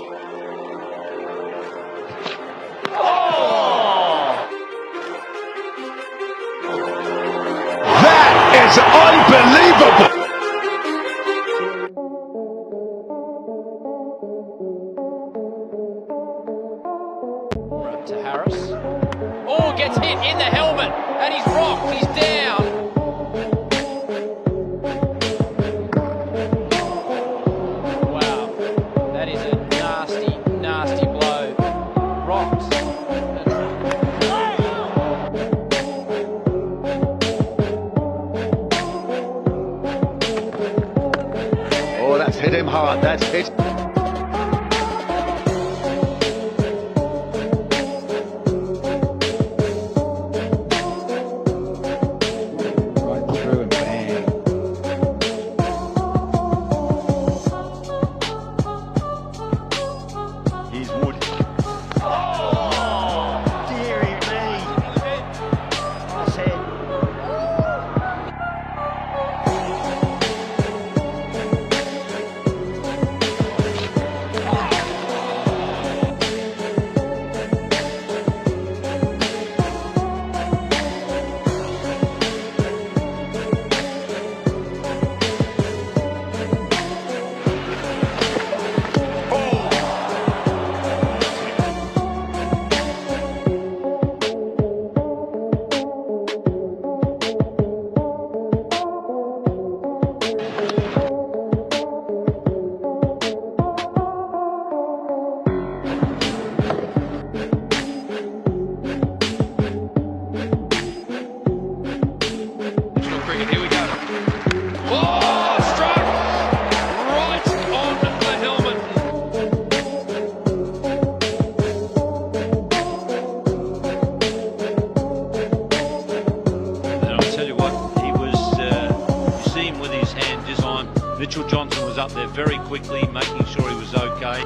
That is unbelievable! To Harris. Oh, gets hit in the helmet, and he's rocked, he's down. Wow, that is a nasty, nasty blow. Rocked. Oh, that's hit him hard, that's hit. Here we go. Oh, struck right on the helmet. And I'll tell you what, he was, you see him with his hand just on. Mitchell Johnson was up there very quickly, making sure he was okay.